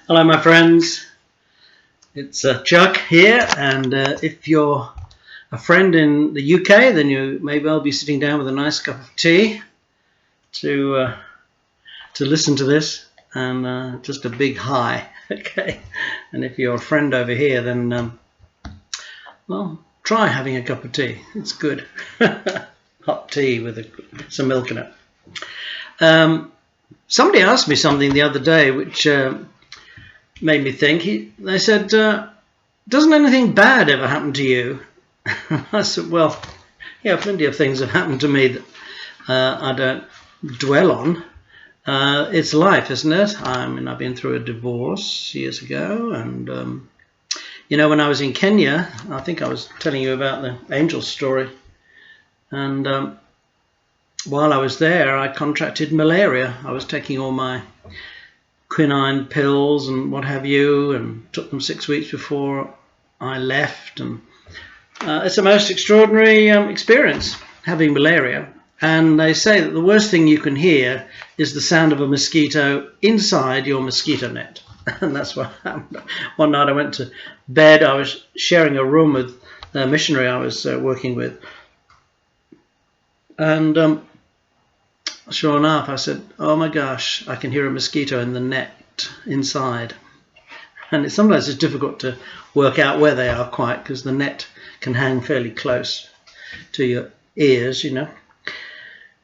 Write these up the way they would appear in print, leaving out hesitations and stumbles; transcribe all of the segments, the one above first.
Hello my friends, it's Chuck here, and if you're a friend in the UK, then you may well be sitting down with a nice cup of tea to listen to this, and just a big hi. Okay, and if you're a friend over here, then well, try having a cup of tea. It's good. Hot tea with some milk in it. Somebody asked me something the other day which made me think. They said, doesn't anything bad ever happen to you? I said, well, yeah, plenty of things have happened to me that I don't dwell on. It's life, isn't it? I mean, I've been through a divorce years ago, and you know, when I was in Kenya, I think I was telling you about the angel story, and while I was there, I contracted malaria. I was taking all my quinine pills and what have you, and took them 6 weeks before I left, and it's a most extraordinary experience having malaria. And they say that the worst thing you can hear is the sound of a mosquito inside your mosquito net. And that's what happened. One night I went to bed. I was sharing a room with a missionary I was working with, and sure enough, I said, oh my gosh, I can hear a mosquito in the net inside. And sometimes it's difficult to work out where they are quite, because the net can hang fairly close to your ears, you know.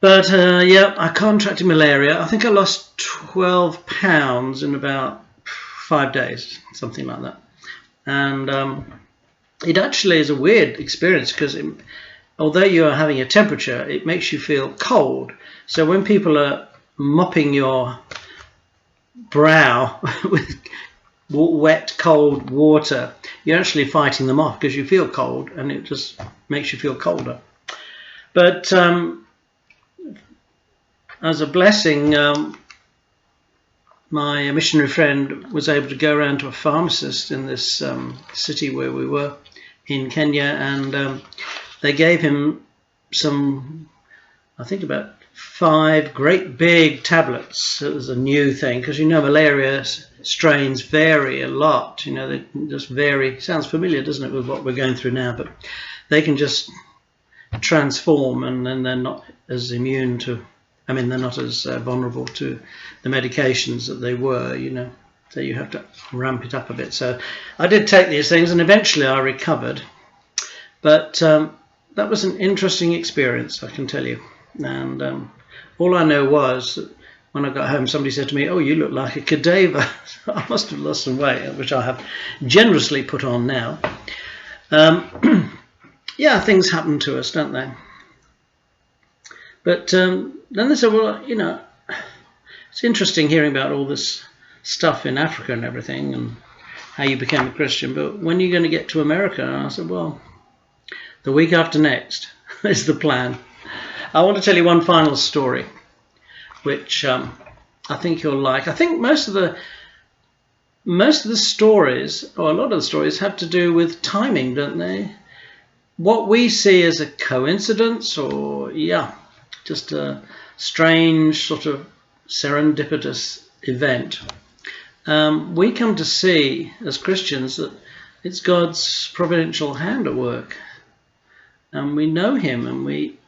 But yeah, I contracted malaria. I think I lost 12 pounds in about 5 days, something like that. And it actually is a weird experience, because although you are having a temperature, it makes you feel cold. So when people are mopping your brow with wet, cold water, you're actually fighting them off because you feel cold, and it just makes you feel colder. But as a blessing, my missionary friend was able to go around to a pharmacist in this city where we were in Kenya, and they gave him some, I think about 5 great big tablets. It was a new thing, because you know malaria strains vary a lot. You know, they just vary. Sounds familiar, doesn't it, with what we're going through now? But they can just transform, and then they're not as immune to, I mean, they're not as vulnerable to the medications that they were, you know. So you have to ramp it up a bit. So I did take these things, and eventually I recovered. But that was an interesting experience, I can tell you. And all I know was that when I got home, somebody said to me, oh, you look like a cadaver. I must have lost some weight, which I have generously put on now. Yeah, things happen to us, don't they? But then they said, well, you know, it's interesting hearing about all this stuff in Africa and everything, and how you became a Christian, but when are you going to get to America? And I said, well, the week after next is the plan. I want to tell you one final story, which I think you'll like. I think most of the stories, or a lot of the stories, have to do with timing, don't they? What we see as a coincidence, or yeah, just a strange sort of serendipitous event, we come to see as Christians that it's God's providential hand at work, and we know him, and we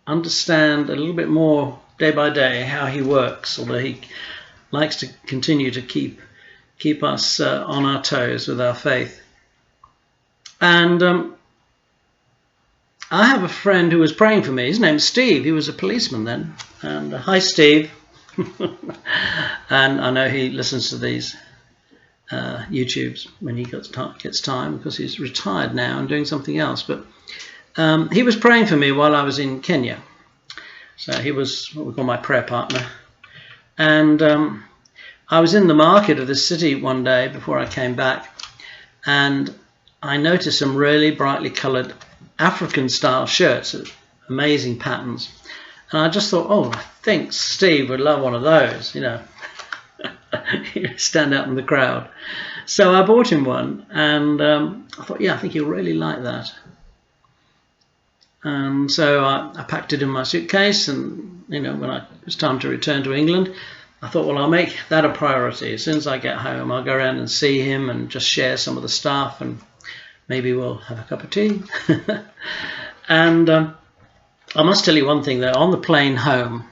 understand a little bit more day by day how he works, although he likes to continue to keep us on our toes with our faith. And I have a friend who was praying for me. His name's Steve. He was a policeman then. And hi, Steve. And I know he listens to these YouTubes when he gets time, because he's retired now and doing something else. But he was praying for me while I was in Kenya. So he was what we call my prayer partner. And I was in the market of this city one day before I came back, and I noticed some really brightly coloured African-style shirts, amazing patterns. And I just thought, oh, I think Steve would love one of those, you know. He'd stand out in the crowd. So I bought him one, and I thought, yeah, I think he'll really like that. And so I packed it in my suitcase, and you know, when it was time to return to England, I thought, well, I'll make that a priority. As soon as I get home, I'll go around and see him and just share some of the stuff, and maybe we'll have a cup of tea. And I must tell you one thing, though, on the plane home,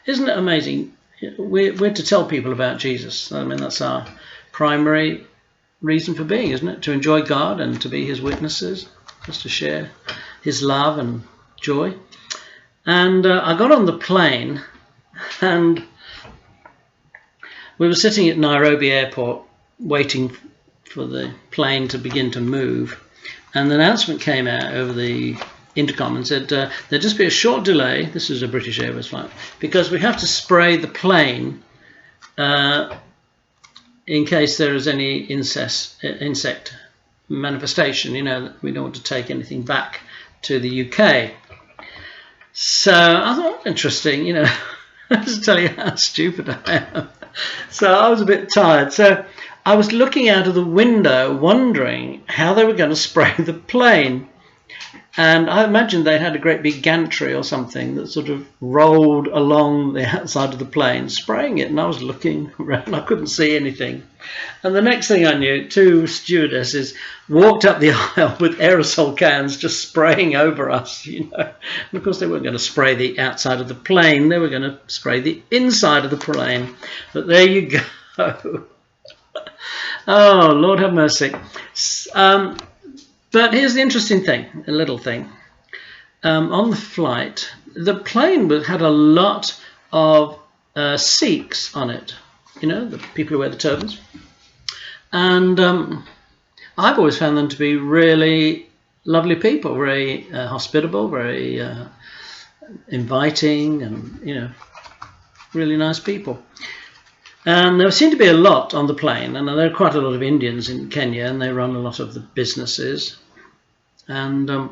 isn't it amazing? We're to tell people about Jesus. I mean, that's our primary reason for being, isn't it? To enjoy God and to be his witnesses, just to share his love and joy. And I got on the plane, and we were sitting at Nairobi airport waiting for the plane to begin to move, and the announcement came out over the intercom and said there'd just be a short delay. This is a British Airways flight, because we have to spray the plane in case there is any insect manifestation. You know, we don't want to take anything back to the UK. So I thought, interesting, you know, just to tell you how stupid I am. So I was a bit tired. So I was looking out of the window wondering how they were going to spray the plane. And I imagined they had a great big gantry or something that sort of rolled along the outside of the plane, spraying it. And I was looking around, I couldn't see anything. And the next thing I knew, 2 stewardesses walked up the aisle with aerosol cans just spraying over us, you know. And of course they weren't going to spray the outside of the plane, they were going to spray the inside of the plane. But there you go. Oh, Lord have mercy. But here's the interesting thing, a little thing. On the flight, the plane had a lot of Sikhs on it, you know, the people who wear the turbans. And I've always found them to be really lovely people, very hospitable, very inviting, and, you know, really nice people. And there seemed to be a lot on the plane, and there are quite a lot of Indians in Kenya, and they run a lot of the businesses. And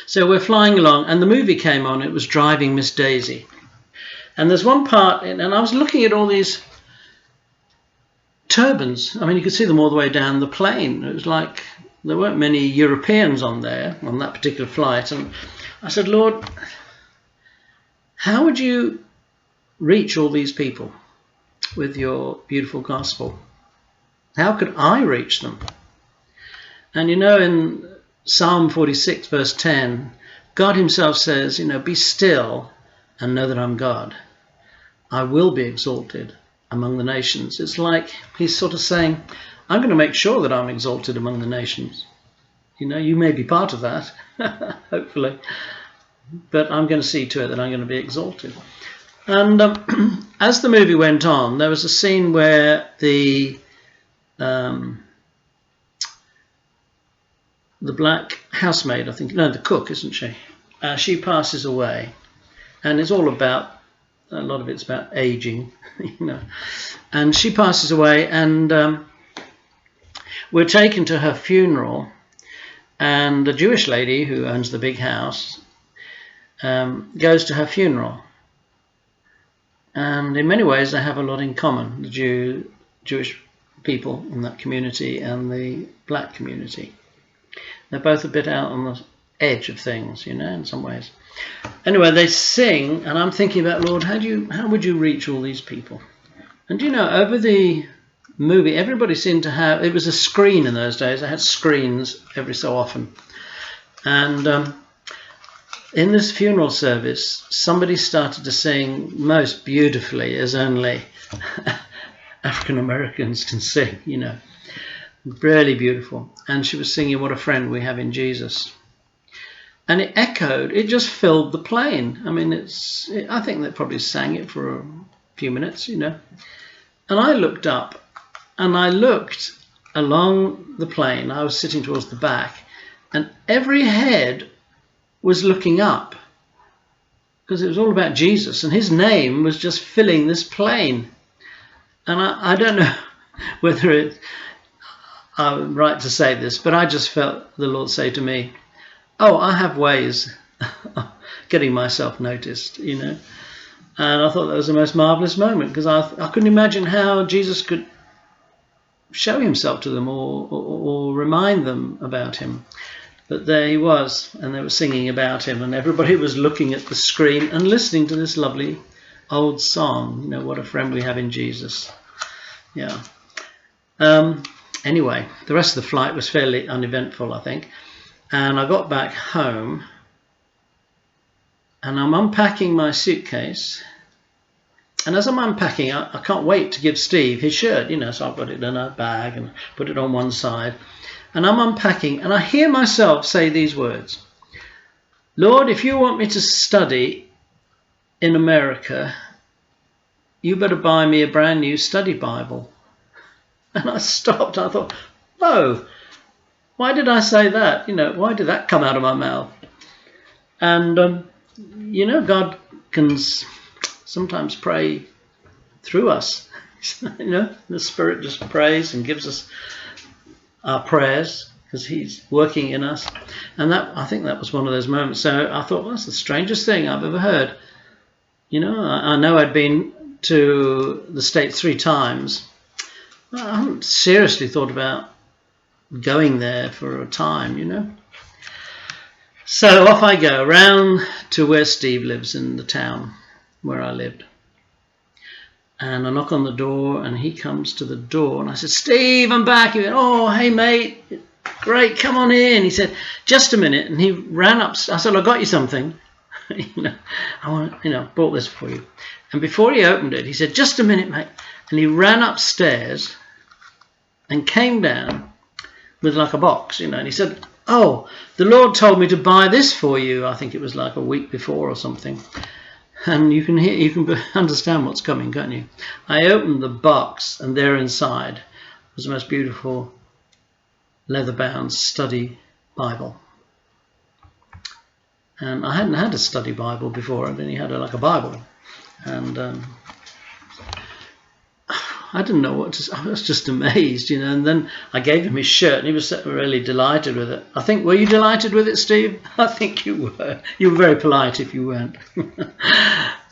so we're flying along, and the movie came on. It was Driving Miss Daisy. And there's one part, and I was looking at all these turbans. I mean, you could see them all the way down the plane. It was like there weren't many Europeans on there on that particular flight. And I said, Lord, how would you reach all these people with your beautiful gospel? How could I reach them? And you know, in Psalm 46 verse 10, God himself says, you know, be still and know that I'm God. I will be exalted among the nations. It's like he's sort of saying, I'm going to make sure that I'm exalted among the nations. You know, you may be part of that, hopefully, but I'm going to see to it that I'm going to be exalted. And as the movie went on, there was a scene where the black housemaid, I think, no, the cook, isn't she? She passes away, and it's all about, a lot of it's about aging, you know. And she passes away, and we're taken to her funeral, and the Jewish lady who owns the big house goes to her funeral. And in many ways, they have a lot in common, the Jewish people in that community and the black community. They're both a bit out on the edge of things, you know, in some ways. Anyway, they sing, and I'm thinking about, Lord, how would you reach all these people? And you know, over the movie, everybody seemed to have, it was a screen in those days. I had screens every so often. And in this funeral service, somebody started to sing most beautifully, as only African Americans can sing, you know. Really beautiful. And she was singing What a Friend We Have in Jesus. And it echoed, it just filled the plane. I mean, I think they probably sang it for a few minutes, you know. And I looked up, and I looked along the plane. I was sitting towards the back, and every head was looking up, because it was all about Jesus, and his name was just filling this plane. And I don't know whether I'm right to say this, but I just felt the Lord say to me, oh, I have ways of getting myself noticed, you know. And I thought that was the most marvellous moment, because I couldn't imagine how Jesus could show himself to them or remind them about him. But there he was, and they were singing about him, and everybody was looking at the screen and listening to this lovely old song, what a friend we have in Jesus. Yeah. Anyway, the rest of the flight was fairly uneventful, I think. And I got back home and I'm unpacking my suitcase. And as I'm unpacking, I can't wait to give Steve his shirt, so I've got it in a bag and put it on one side. And I'm unpacking and I hear myself say these words: Lord, if you want me to study in America, you better buy me a brand new study Bible. And I stopped. I thought, whoa, why did I say that? Why did that come out of my mouth? And, God can sometimes pray through us. The Spirit just prays and gives us our prayers because He's working in us. And I think that was one of those moments. So I thought, well, that's the strangest thing I've ever heard. I know I'd been to the States 3 times. I haven't seriously thought about going there for a time, So off I go, round to where Steve lives in the town where I lived. And I knock on the door and he comes to the door and I said, Steve, I'm back. He went, oh, hey, mate. Great, come on in. He said, just a minute. And he ran up. I said, I got you something. I brought this for you. And before he opened it, he said, just a minute, mate. And he ran upstairs and came down with like a box, and he said, oh, the Lord told me to buy this for you. I think it was like a week before or something. And you can understand what's coming, can't you? I opened the box and there inside was the most beautiful leather-bound study Bible. And I hadn't had a study Bible before. I'd only had like a Bible. And I didn't know what to say. I was just amazed, and then I gave him his shirt and he was really delighted with it. I think, were you delighted with it, Steve? I think you were. You were very polite if you weren't.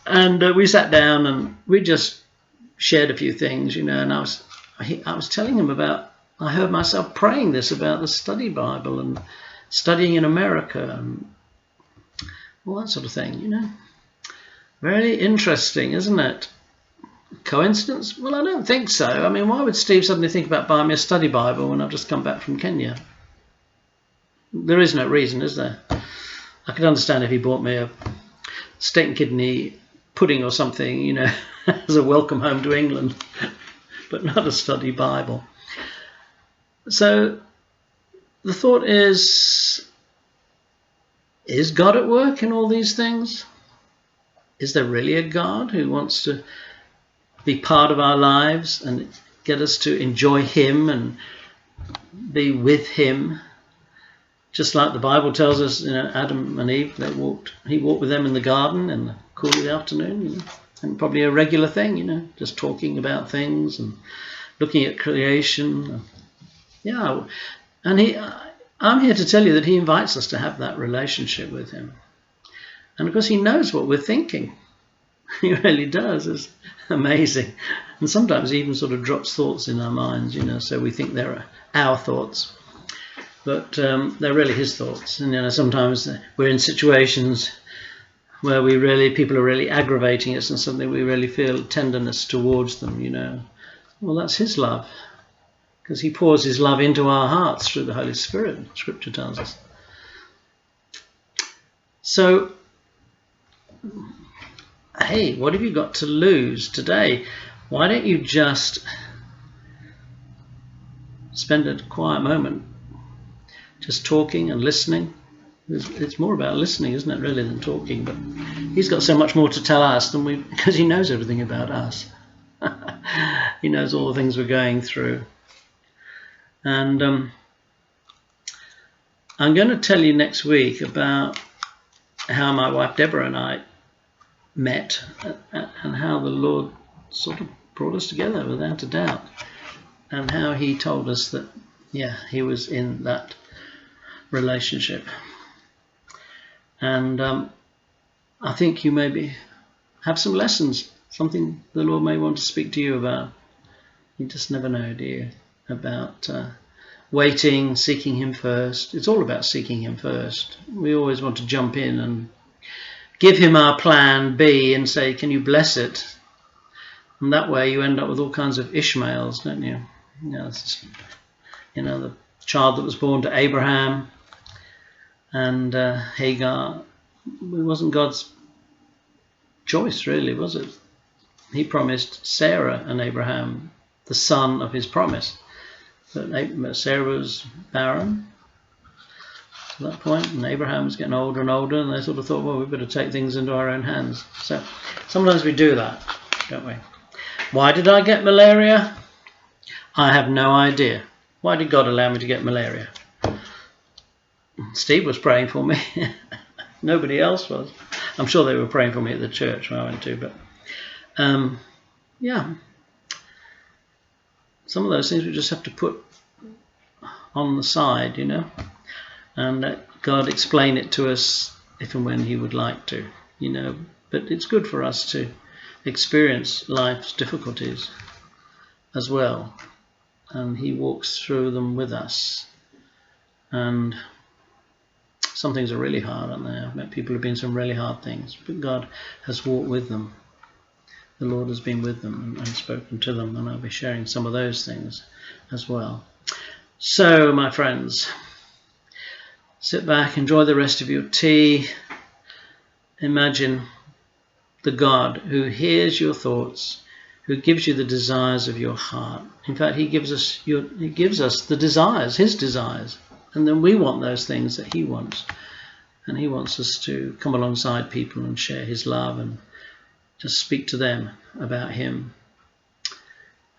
And we sat down and we just shared a few things, and I was telling him about, I heard myself praying this about the study Bible and studying in America and all that sort of thing, Very interesting, isn't it? Coincidence? Well, I don't think so. I mean, why would Steve suddenly think about buying me a study Bible when I've just come back from Kenya? There is no reason, is there? I could understand if he bought me a steak and kidney pudding or something, as a welcome home to England, but not a study Bible. So the thought is God at work in all these things? Is there really a God who wants to be part of our lives and get us to enjoy Him and be with Him? Just like the Bible tells us, Adam and Eve, He walked with them in the garden in the cool of the afternoon, and probably a regular thing, just talking about things and looking at creation. Yeah, and I'm here to tell you that He invites us to have that relationship with Him. And of course He knows what we're thinking. He really does. It's amazing. And sometimes He even sort of drops thoughts in our minds, so we think they're our thoughts. But they're really His thoughts. And sometimes we're in situations where people are really aggravating us and suddenly we really feel tenderness towards them, Well, that's His love. Because He pours His love into our hearts through the Holy Spirit, Scripture tells us. So, hey, what have you got to lose today? Why don't you just spend a quiet moment just talking and listening? It's more about listening, isn't it, really, than talking? But He's got so much more to tell us because He knows everything about us. He knows all the things we're going through. And I'm going to tell you next week about how my wife Deborah and I met and how the Lord sort of brought us together without a doubt, and how He told us that, He was in that relationship. And I think you maybe have some lessons, something the Lord may want to speak to you about. You just never know, do you? About waiting, seeking Him first. It's all about seeking Him first. We always want to jump in and give him our plan B and say, can you bless it? And that way you end up with all kinds of Ishmaels, don't you? The child that was born to Abraham and Hagar. It wasn't God's choice, really, was it? He promised Sarah and Abraham the son of his promise. But Sarah was barren at that point, and Abraham was getting older and older, and they sort of thought, well, we better take things into our own hands. So sometimes we do that, don't we? Why did I get malaria? I have no idea. Why did God allow me to get malaria? Steve was praying for me. Nobody else was. I'm sure they were praying for me at the church where I went to, but yeah. Some of those things we just have to put on the side, and let God explain it to us if and when he would like to, But it's good for us to experience life's difficulties as well, and he walks through them with us. And some things are really hard, aren't they? I've met people who've been some really hard things, but God has walked with them. The Lord has been with them and spoken to them, and I'll be sharing some of those things as well. So, my friends, sit back, enjoy the rest of your tea. Imagine the God who hears your thoughts, who gives you the desires of your heart. In fact, he gives us the desires, his desires, and then we want those things that he wants. And he wants us to come alongside people and share his love and just speak to them about him.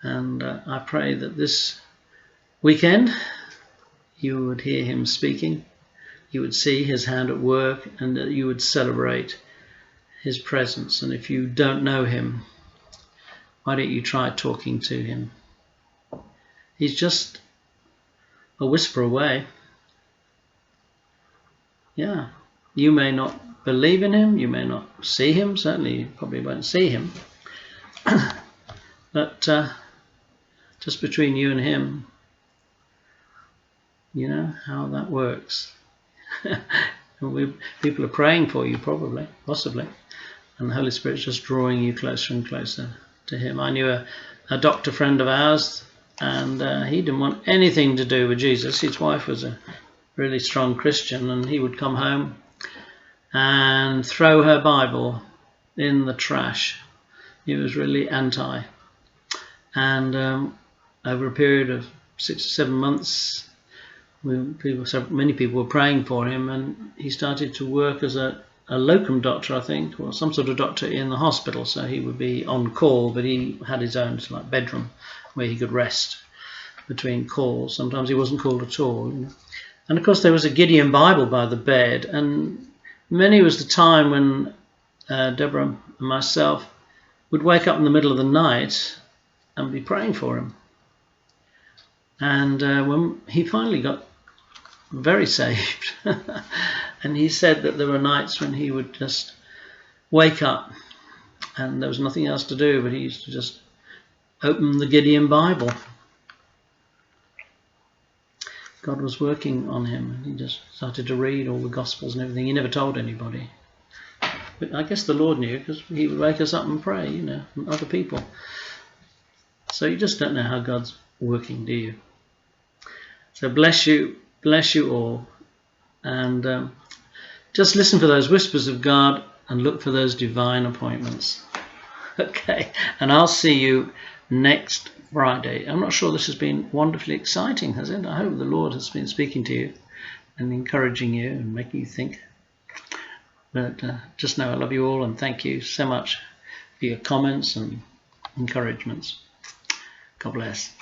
And I pray that this weekend you would hear him speaking, you would see his hand at work, and that you would celebrate his presence. And if you don't know him, why don't you try talking to him? He's just a whisper away. Yeah, you may not believe in him, you may not see him, certainly you probably won't see him, but just between you and him, how that works. People are praying for you, possibly, and the Holy Spirit's just drawing you closer and closer to him. I knew a doctor friend of ours, and he didn't want anything to do with Jesus. His wife was a really strong Christian, and he would come home and throw her Bible in the trash. He was really anti. And over a period of 6 or 7 months, many people were praying for him, and he started to work as a locum doctor, I think, or some sort of doctor in the hospital. So he would be on call, but he had his own bedroom where he could rest between calls. Sometimes he wasn't called at all. And of course there was a Gideon Bible by the bed, and many was the time when Deborah and myself would wake up in the middle of the night and be praying for him. And when he finally got very saved, and he said that there were nights when he would just wake up and there was nothing else to do, but he used to just open the Gideon Bible. God was working on him, and he just started to read all the Gospels and everything. He never told anybody. But I guess the Lord knew, because he would wake us up and pray, and other people. So you just don't know how God's working, do you? So bless you all. And just listen for those whispers of God and look for those divine appointments. Okay, and I'll see you next Friday. I'm not sure this has been wonderfully exciting, has it? I hope the Lord has been speaking to you and encouraging you and making you think. But just know I love you all, and thank you so much for your comments and encouragements. God bless.